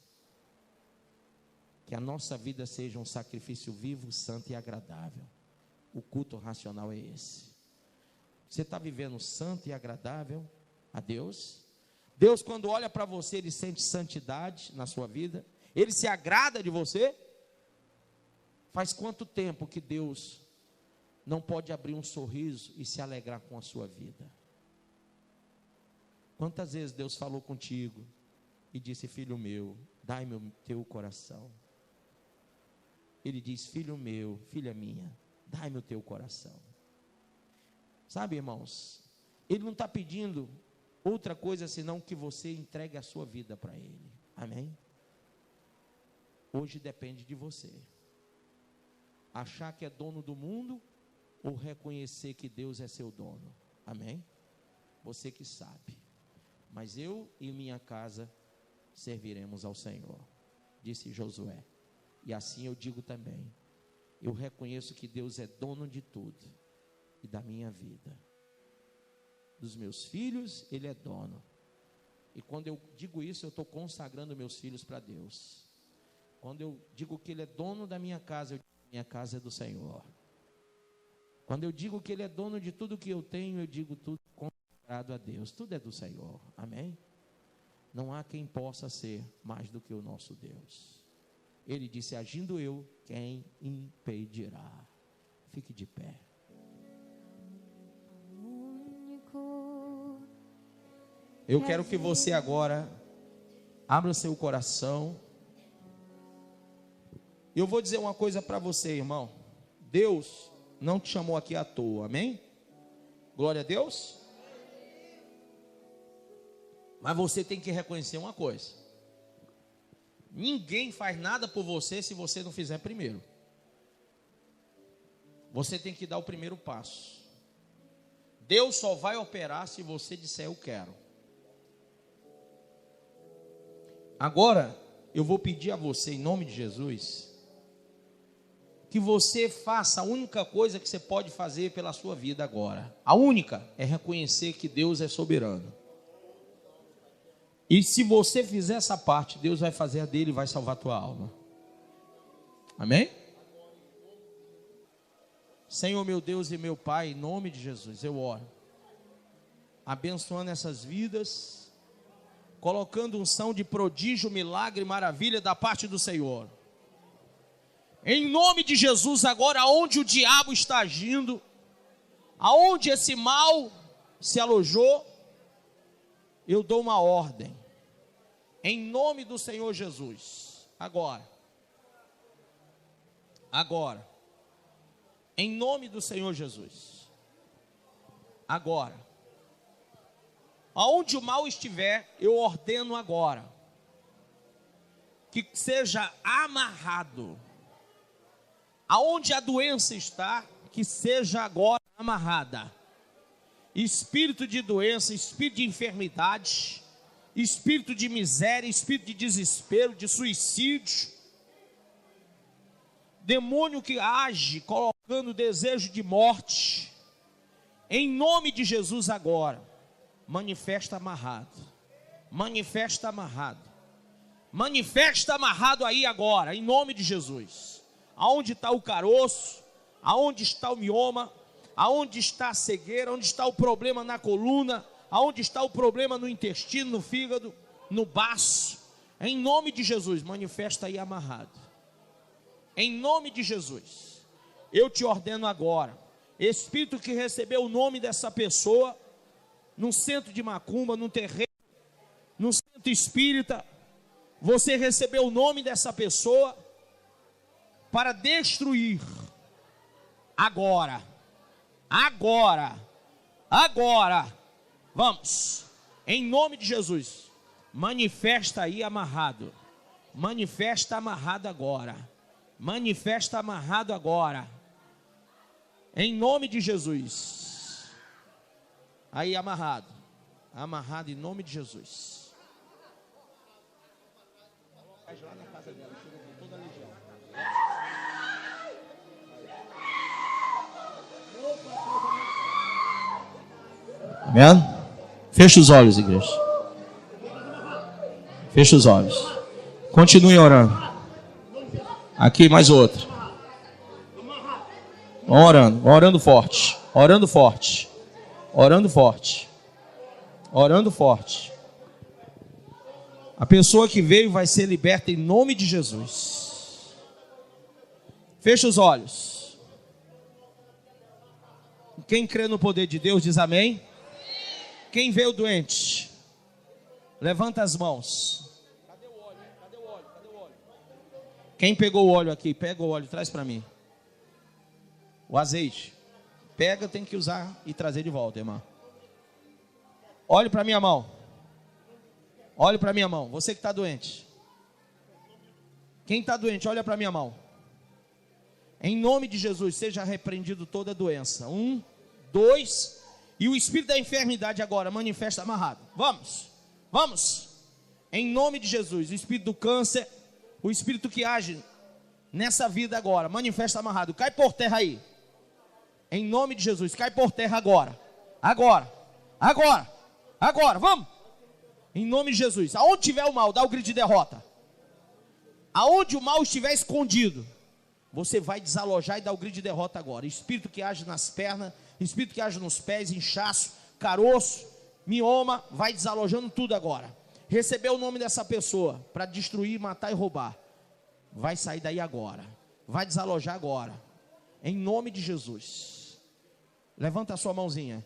Que a nossa vida seja um sacrifício vivo, santo e agradável. O culto racional é esse. Você está vivendo santo e agradável a Deus? Deus, quando olha para você, Ele sente santidade na sua vida? Ele se agrada de você? Faz quanto tempo que Deus não pode abrir um sorriso e se alegrar com a sua vida? Quantas vezes Deus falou contigo e disse: filho meu, dai-me o teu coração? Ele diz: filho meu, filha minha, dai-me o teu coração. Sabe, irmãos, Ele não está pedindo outra coisa senão que você entregue a sua vida para Ele. Amém? Hoje depende de você achar que é dono do mundo ou reconhecer que Deus é seu dono. Amém? Você que sabe. Mas eu e minha casa serviremos ao Senhor, disse Josué. E assim eu digo também: eu reconheço que Deus é dono de tudo e da minha vida. Dos meus filhos, Ele é dono. E quando eu digo isso, eu estou consagrando meus filhos para Deus. Quando eu digo que Ele é dono da minha casa, eu digo que minha casa é do Senhor. Quando eu digo que Ele é dono de tudo que eu tenho, eu digo tudo consagrado a Deus. Tudo é do Senhor. Amém? Não há quem possa ser mais do que o nosso Deus. Ele disse: agindo eu, quem impedirá? Fique de pé. Eu quero que você agora abra seu coração. Eu vou dizer uma coisa para você, irmão. Deus não te chamou aqui à toa, amém? Glória a Deus. Mas você tem que reconhecer uma coisa: ninguém faz nada por você se você não fizer primeiro. Você tem que dar o primeiro passo. Deus só vai operar se você disser: eu quero. Agora, eu vou pedir a você, em nome de Jesus, que você faça a única coisa que você pode fazer pela sua vida agora. A única é reconhecer que Deus é soberano. E se você fizer essa parte, Deus vai fazer a dele e vai salvar a tua alma. Amém? Senhor, meu Deus e meu Pai, em nome de Jesus, eu oro, abençoando essas vidas, colocando unção de prodígio, milagre, maravilha da parte do Senhor. Em nome de Jesus, agora, aonde o diabo está agindo, aonde esse mal se alojou, eu dou uma ordem, em nome do Senhor Jesus. Agora, Agora. Em nome do Senhor Jesus. Agora. Aonde o mal estiver, eu ordeno agora. Que seja amarrado. Aonde a doença está, que seja agora amarrada. Espírito de doença, espírito de enfermidade, espírito de miséria, espírito de desespero, de suicídio, demônio que age colocando desejo de morte, em nome de Jesus agora, manifesta amarrado, manifesta amarrado, manifesta amarrado aí agora, em nome de Jesus. Aonde está o caroço, aonde está o mioma, aonde está a cegueira, onde está o problema na coluna, aonde está o problema no intestino, no fígado, no baço, em nome de Jesus, manifesta aí amarrado, em nome de Jesus. Eu te ordeno agora, espírito que recebeu o nome dessa pessoa, num centro de macumba, num terreiro, num centro espírita, você recebeu o nome dessa pessoa, para destruir, agora, vamos, em nome de Jesus, manifesta aí amarrado, manifesta amarrado agora, manifesta amarrado agora, em nome de Jesus, aí amarrado, amarrado em nome de Jesus. Lá na casa dela, chega com toda a legião. Amém? Fecha os olhos, igreja. Fecha os olhos. Continue orando. Aqui mais outra. Vamos orando, orando forte. Orando forte. Orando forte. Orando forte. A pessoa que veio vai ser liberta em nome de Jesus. Fecha os olhos. Quem crê no poder de Deus diz amém. Quem veio doente, levanta as mãos. Cadê o óleo? Cadê o óleo? Cadê o óleo? Quem pegou o óleo aqui, pega o óleo, traz para mim. O azeite. Pega, tem que usar e trazer de volta, irmão. Olhe para minha mão. Olhe para minha mão. Você que está doente. Quem está doente, olha para minha mão. Em nome de Jesus, seja repreendido toda doença. 1, 2, e o espírito da enfermidade agora manifesta amarrado. Vamos, vamos. Em nome de Jesus, o espírito do câncer, o espírito que age nessa vida agora, manifesta amarrado. Cai por terra aí. Em nome de Jesus, cai por terra agora. Agora, agora, agora, vamos. Em nome de Jesus, aonde tiver o mal, dá o grito de derrota. Aonde o mal estiver escondido, você vai desalojar e dar o grito de derrota agora. Espírito que age nas pernas, espírito que age nos pés, inchaço, caroço, mioma, vai desalojando tudo agora. Recebeu o nome dessa pessoa para destruir, matar e roubar. Vai sair daí agora. Vai desalojar agora. Em nome de Jesus. Levanta a sua mãozinha.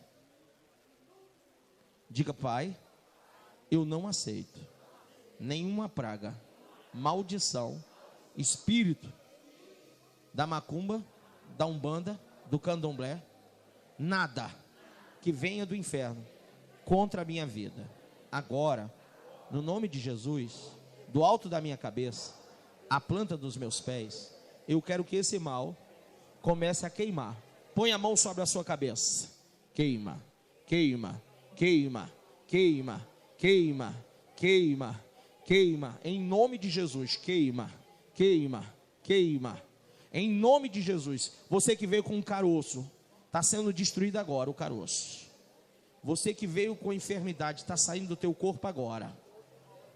Diga: Pai, eu não aceito nenhuma praga, maldição, espírito da macumba, da umbanda, do candomblé, nada que venha do inferno contra a minha vida. Agora, no nome de Jesus, do alto da minha cabeça, a planta dos meus pés, eu quero que esse mal comece a queimar. Põe a mão sobre a sua cabeça. Queima, queima, queima, queima, queima, queima, queima, em nome de Jesus. Queima, queima, queima, em nome de Jesus. Você que veio com um caroço, está sendo destruído agora o caroço. Você que veio com enfermidade, está saindo do teu corpo agora,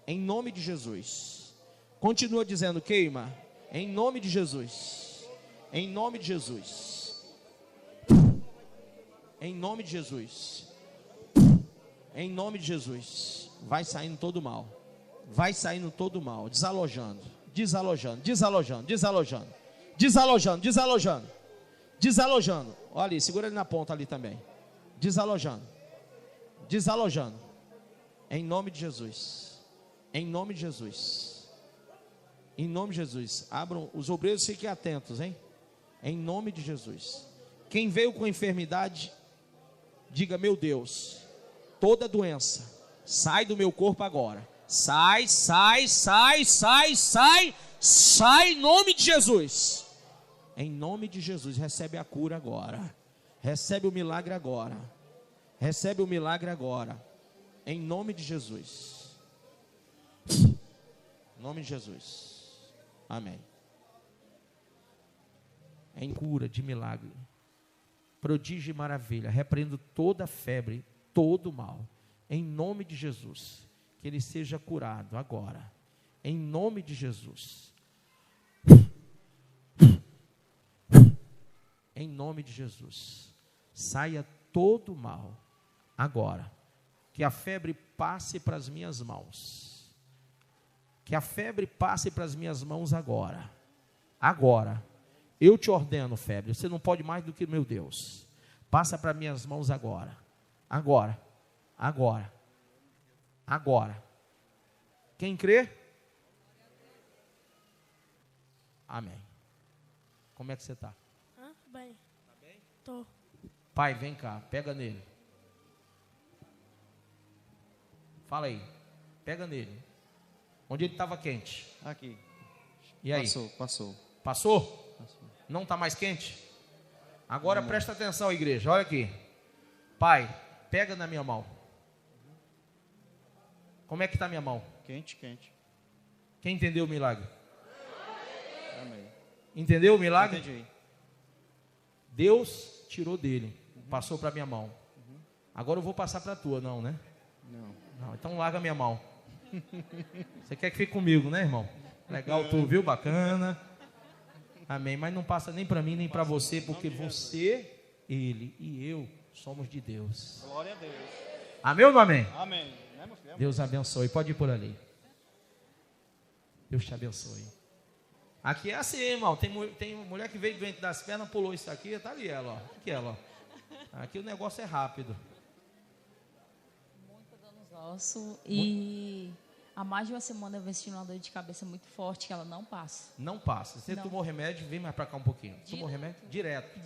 em nome de Jesus. Continua dizendo: queima, em nome de Jesus, em nome de Jesus, em nome de Jesus, em nome de Jesus. Vai saindo todo o mal, vai saindo todo o mal, desalojando, desalojando, desalojando, desalojando, desalojando, desalojando, desalojando. Olha ali, segura ele na ponta ali também. Desalojando, desalojando, em nome de Jesus, em nome de Jesus. Em nome de Jesus. Abram, os obreiros fiquem atentos, hein? Em nome de Jesus. Quem veio com enfermidade, diga: meu Deus, toda doença, sai do meu corpo agora. Sai, sai, sai, sai, sai, sai, em nome de Jesus. Em nome de Jesus, recebe a cura agora. Recebe o milagre agora. Recebe o milagre agora. Em nome de Jesus. Em nome de Jesus. Amém. Em cura de milagre, prodígio e maravilha, repreendo toda febre, todo mal, em nome de Jesus, que ele seja curado agora, em nome de Jesus, em nome de Jesus, saia todo mal, agora, que a febre passe para as minhas mãos, que a febre passe para as minhas mãos agora, agora. Eu te ordeno, febre, você não pode mais do que meu Deus. Passa para minhas mãos agora. Agora. Agora. Agora. Quem crê? Amém. Como é que você está? Bem. Está bem? Tô. Pai, vem cá, pega nele. Fala aí. Pega nele. Onde ele estava quente? Aqui. E aí? Passou. Passou? Não está mais quente? Agora presta atenção, igreja, olha aqui. Pai, pega na minha mão. Como é que está a minha mão? Quente. Quem entendeu o milagre? Amém. Entendeu o milagre? Entendi. Deus tirou dele, passou para a minha mão. Agora eu vou passar para a tua, não, né? Não, então larga a minha mão. Você quer que fique comigo, né, irmão? Legal, tu viu? Bacana. Amém, mas não passa nem para mim, nem para você, porque você, ele e eu somos de Deus. Glória a Deus. Amém ou não amém? Amém. Né, meu filho? Deus abençoe, pode ir por ali. Deus te abençoe. Aqui é assim, irmão, tem mulher que veio doente das pernas, pulou isso aqui, tá ali ela, ó. Aqui ela, ó. Aqui o negócio é rápido. Muita dor nos ossos e há mais de uma semana eu venho sentindo uma dor de cabeça muito forte que ela não passa. Não passa. Você Não. tomou remédio, vem mais para cá um pouquinho. Tomou remédio? Direto.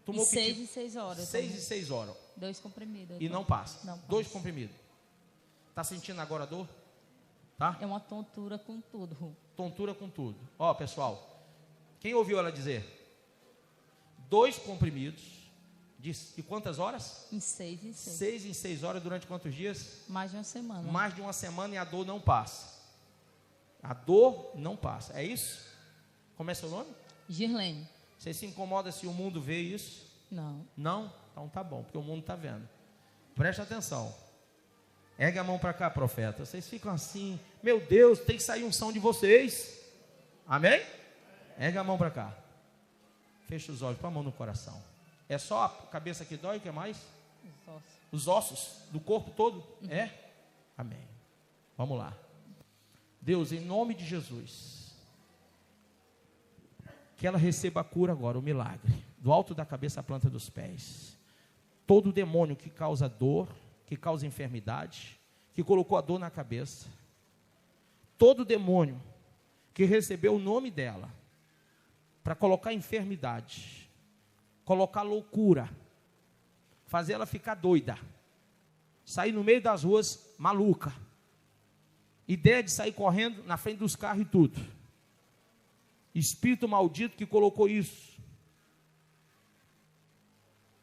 Tomou E 6 e 6 horas. 6 e 6 horas. 2 comprimidos. E não passa. Não passa. 2 comprimidos. Tá sentindo agora a dor? Tá? É uma tontura com tudo. Tontura com tudo. Ó, pessoal, quem ouviu ela dizer? 2 comprimidos de quantas horas? Em 6 e 6. 6 em 6 horas durante quantos dias? Mais de uma semana. Mais de uma semana e a dor não passa. A dor não passa. É isso? Como é seu nome? Girlene. Você se incomoda se o mundo vê isso? Não. Não? Então tá bom, porque o mundo está vendo. Preste atenção. Ergue a mão para cá, profeta. Vocês ficam assim, meu Deus, tem que sair unção de vocês. Amém? Ergue a mão para cá. Fecha os olhos, põe a mão no coração. É só a cabeça que dói, o que mais? Os ossos. Os ossos do corpo todo? É? Amém. Vamos lá. Deus, em nome de Jesus, que ela receba a cura agora, o milagre, do alto da cabeça à planta dos pés. Todo demônio que causa dor, que causa enfermidade, que colocou a dor na cabeça, todo demônio que recebeu o nome dela para colocar enfermidade, colocar loucura, fazer ela ficar doida, sair no meio das ruas maluca, ideia de sair correndo na frente dos carros e tudo. Espírito maldito que colocou isso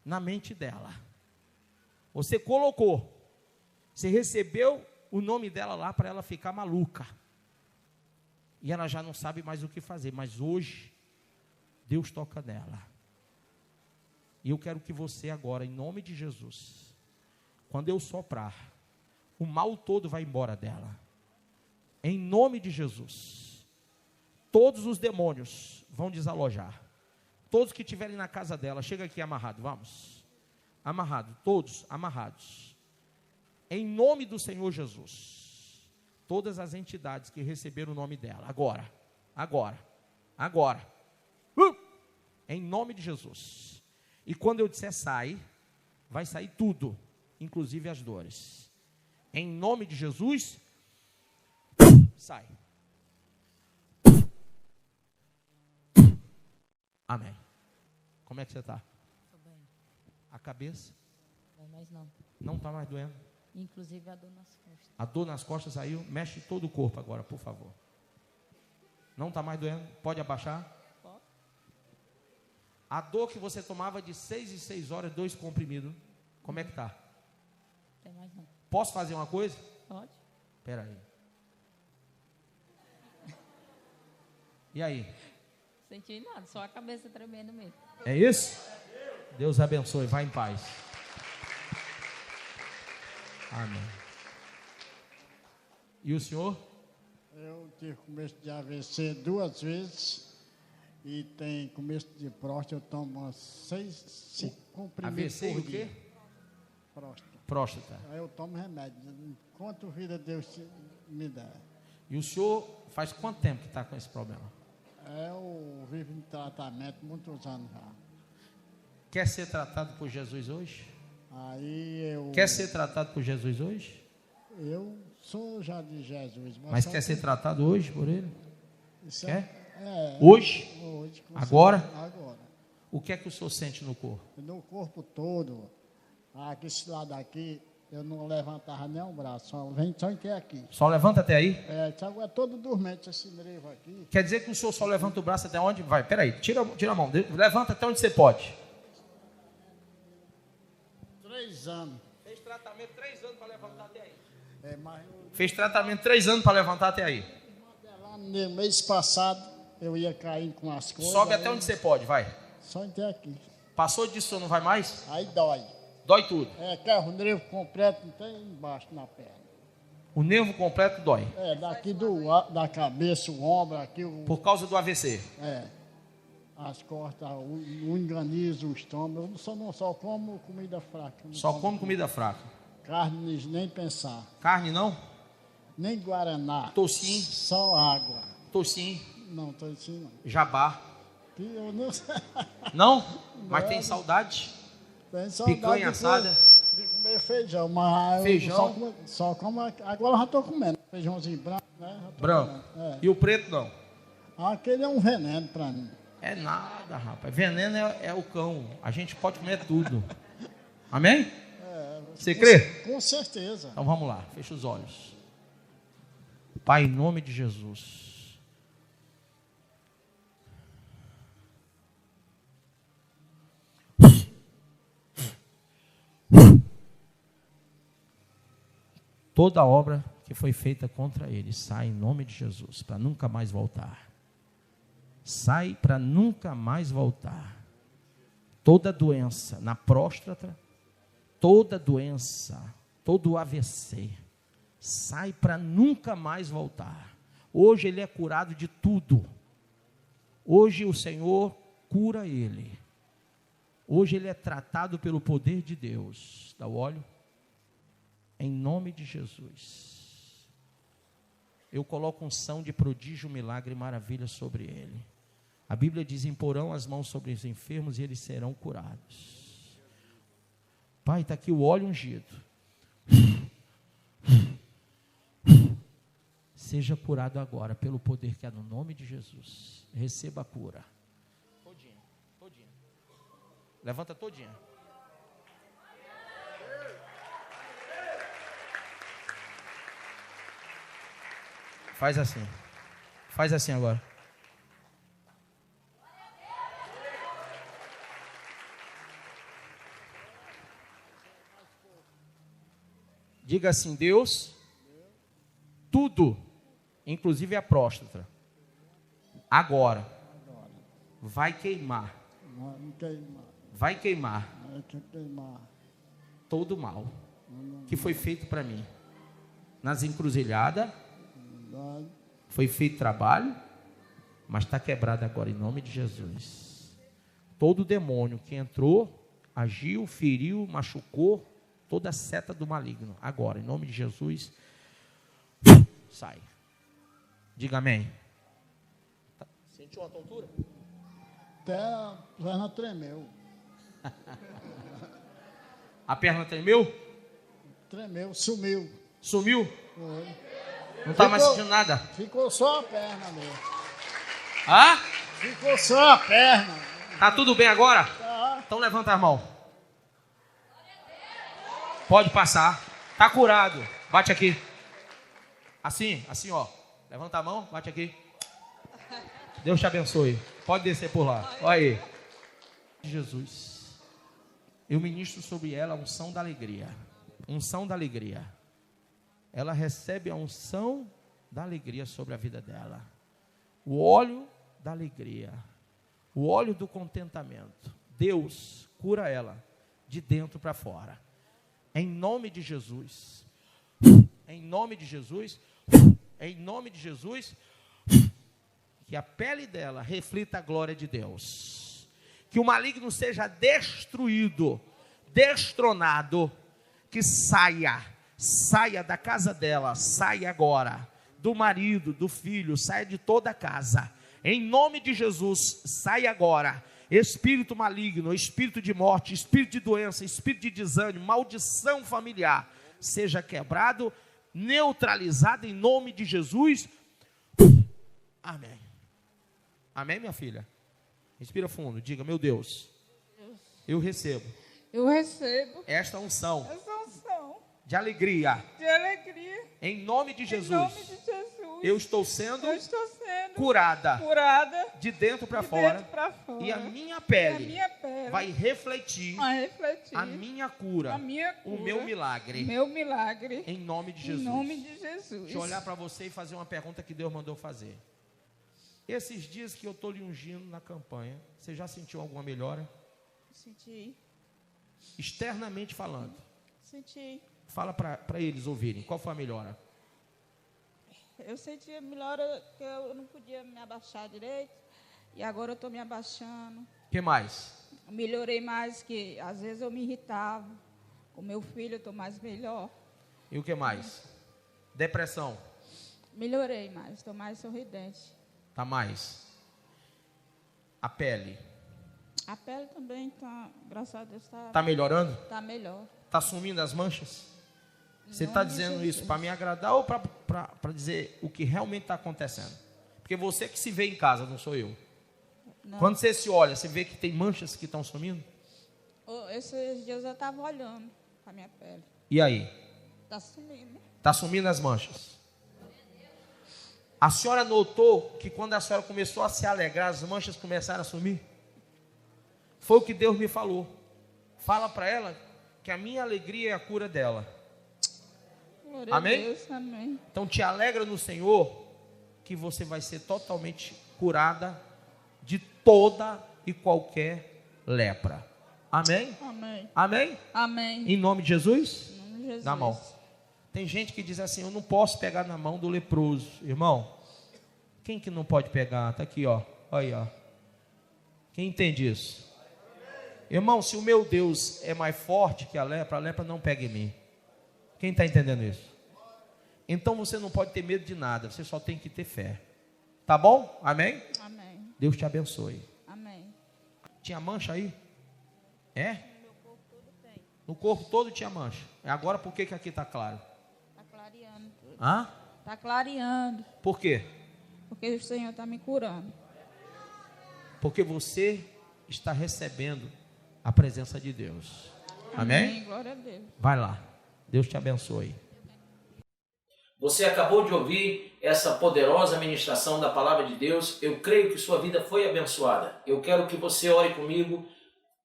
na mente dela. Você colocou, você recebeu o nome dela lá para ela ficar maluca. E ela já não sabe mais o que fazer, mas hoje Deus toca nela. E eu quero que você agora, em nome de Jesus, quando eu soprar, o mal todo vai embora dela. Em nome de Jesus, todos os demônios vão desalojar. Todos que estiverem na casa dela, chega aqui amarrado, vamos. Amarrado, todos amarrados. Em nome do Senhor Jesus, todas as entidades que receberam o nome dela, agora. Em nome de Jesus. E quando eu disser sai, vai sair tudo, inclusive as dores. Em nome de Jesus, sai. Amém. Como é que você está? Estou bem. A cabeça? Bem, mas não. Não está mais doendo? Inclusive a dor nas costas. A dor nas costas saiu? Mexe todo o corpo agora, por favor. Não está mais doendo? Pode abaixar? Pode. A dor que você tomava de 6 em 6 horas, 2 comprimidos, como é que está? Tem mais não. Posso fazer uma coisa? Pode. Espera aí. E aí? Senti nada, só a cabeça tremendo mesmo. É isso? Deus abençoe, vá em paz. Amém. E o senhor? Eu tive começo de AVC 2 vezes e tem começo de próstata, eu tomo umas 5 comprimidos AVC e por o quê? dia. Próstata. Próstata. Aí eu tomo remédio, enquanto vida Deus me der. E o senhor faz quanto tempo que está com esse problema? Eu vivo em tratamento muitos anos já. Quer ser tratado por Jesus hoje? Aí eu... Quer ser tratado por Jesus hoje? Eu sou já de Jesus. Mas só quer ser que tratado hoje por ele? isso Quer? É, Hoje? hoje, com Agora? certeza, agora. O que é que o senhor sente no corpo? No corpo todo, aqui, esse lado aqui, eu não levantava nem o braço, só até aqui. Só levanta até aí? É todo dormente esse nervo aqui. Quer dizer que o senhor só levanta o braço até onde? Vai, peraí, tira a mão, levanta até onde você pode. 3 anos. Fez tratamento 3 anos para levantar até aí. Mas Fez tratamento 3 anos para levantar até aí. lá no mês passado, eu ia cair com as coisas. Sobe aí, até onde você pode, vai. Só até aqui. Passou disso, não vai mais? Aí dói. Dói tudo. Que é o nervo completo, não tem embaixo na perna. O nervo completo dói. Daqui da cabeça, o ombro, aqui, Por causa do AVC. as costas, o enganizo, o estômago. Eu não só como comida fraca. Não Só como come comida fraca. carne, nem pensar. Carne não? Nem guaraná. Tocinho. Só água. Tocinho. Não, tô assim não. Jabá. Que eu não sei. Não? Mas tem saudade? Tem saudade Picanha assada? de comer feijão, mas Feijão? eu só como agora eu já estou comendo. Feijãozinho branco, né? Já tô Branco. comendo. E o preto não? Aquele é um veneno para mim. É nada, rapaz. Veneno é o cão. A gente pode comer tudo. Amém? Você crê? Com certeza. Então vamos lá. Fecha os olhos. Pai, em nome de Jesus. Toda obra que foi feita contra ele sai em nome de Jesus, para nunca mais voltar. Sai para nunca mais voltar. Toda doença na próstata, toda doença, todo AVC, sai para nunca mais voltar. Hoje ele é curado de tudo. Hoje o Senhor cura ele. Hoje ele é tratado pelo poder de Deus. Dá o óleo? Em nome de Jesus. Eu coloco unção de prodígio, milagre e maravilha sobre ele. A Bíblia diz: imporão as mãos sobre os enfermos e eles serão curados. Pai, está aqui o óleo ungido. Seja curado agora, pelo poder que há no nome de Jesus. Receba a cura. Todinha, todinha. Levanta todinha. Faz assim. Faz assim agora. Diga assim: Deus, tudo, inclusive a próstata, agora vai queimar. Vai queimar todo o mal que foi feito para mim. Nas encruzilhadas, foi feito trabalho, mas está quebrado agora em nome de Jesus. Todo demônio que entrou, agiu, feriu, machucou, toda seta do maligno, agora em nome de Jesus, sai. Diga amém. Sentiu uma tontura? Até a perna tremeu. A perna tremeu? Tremeu, sumiu. Sumiu? Foi. Não está mais sentindo nada? Ficou só a perna mesmo. Ah? Ficou só a perna. Tá tudo bem agora? Então levanta a mão. Pode passar. Tá curado. Bate aqui. Assim, assim, ó. Levanta a mão, bate aqui. Deus te abençoe. Pode descer por lá. Olha aí. Jesus. Eu ministro sobre ela a unção da alegria. Unção da alegria. Ela recebe a unção da alegria sobre a vida dela. O óleo da alegria. O óleo do contentamento. Deus cura ela de dentro para fora. Em nome de Jesus. Em nome de Jesus. Em nome de Jesus. Que a pele dela reflita a glória de Deus. Que o maligno seja destruído, destronado. Que saia da casa dela, saia agora. Do marido, do filho, saia de toda a casa. Em nome de Jesus, saia agora. Espírito maligno, espírito de morte, espírito de doença, espírito de desânimo, maldição familiar, seja quebrado, neutralizado em nome de Jesus. Amém. Amém, minha filha? Respira fundo, diga: meu Deus, eu recebo esta unção de alegria. Em nome de Jesus. Eu estou sendo curada de dentro para fora. E a minha pele vai refletir a minha cura, o meu milagre. Em nome de Jesus. Deixa eu olhar para você e fazer uma pergunta que Deus mandou fazer. Esses dias que eu estou lhe ungindo na campanha, você já sentiu alguma melhora? Senti. Externamente falando. Senti. Fala para eles ouvirem. Qual foi a melhora? Eu senti a melhora que eu não podia me abaixar direito. E agora eu estou me abaixando. O que mais? Melhorei mais, que às vezes eu me irritava. Com meu filho eu estou mais melhor. E o que mais? Depressão? Melhorei mais, estou mais sorridente. Tá mais? A pele? A pele também está, graças a Deus, está... Tá melhorando? Está melhor. Tá sumindo as manchas? Você está dizendo isso para me agradar ou para dizer o que realmente está acontecendo? Porque você que se vê em casa, não sou eu. Não. Quando você se olha, você vê que tem manchas que estão sumindo? Esses dias eu estava olhando para a minha pele. E aí? Está sumindo. Está sumindo as manchas. A senhora notou que quando a senhora começou a se alegrar, as manchas começaram a sumir? Foi o que Deus me falou. Fala para ela que a minha alegria é a cura dela. Glória Amém? a Deus, amém. Então te alegra no Senhor que você vai ser totalmente curada de toda e qualquer lepra. Amém? Amém. Amém? Amém. Em nome de Jesus? Em nome de Jesus. Na mão. Tem gente que diz assim: eu não posso pegar na mão do leproso. Irmão, quem que não pode pegar? Está aqui, ó. Olha aí, ó. Quem entende isso? Irmão, se o meu Deus é mais forte que a lepra não pega em mim. Quem está entendendo isso? Então você não pode ter medo de nada, você só tem que ter fé. Tá bom? Amém? Amém. Deus te abençoe. Amém. Tinha mancha aí? É? No meu corpo todo tem. No corpo todo tinha mancha. Agora por que aqui está claro? Está clareando tudo. Hã? Está clareando. Por quê? Porque o Senhor está me curando. Porque você está recebendo a presença de Deus. Amém? Glória a Deus. Vai lá. Deus te abençoe. Você acabou de ouvir essa poderosa ministração da palavra de Deus. Eu creio que sua vida foi abençoada. Eu quero que você ore comigo,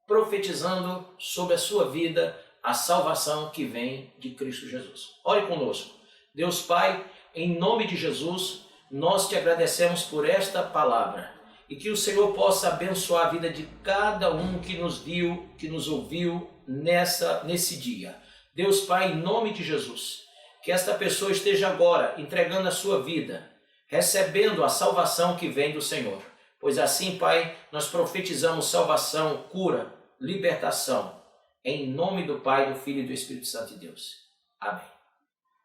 profetizando sobre a sua vida a salvação que vem de Cristo Jesus. Ore conosco. Deus Pai, em nome de Jesus, nós te agradecemos por esta palavra. E que o Senhor possa abençoar a vida de cada um que nos viu, que nos ouviu nesse dia. Deus Pai, em nome de Jesus, que esta pessoa esteja agora entregando a sua vida, recebendo a salvação que vem do Senhor. Pois assim, Pai, nós profetizamos salvação, cura, libertação, em nome do Pai, do Filho e do Espírito Santo de Deus. Amém.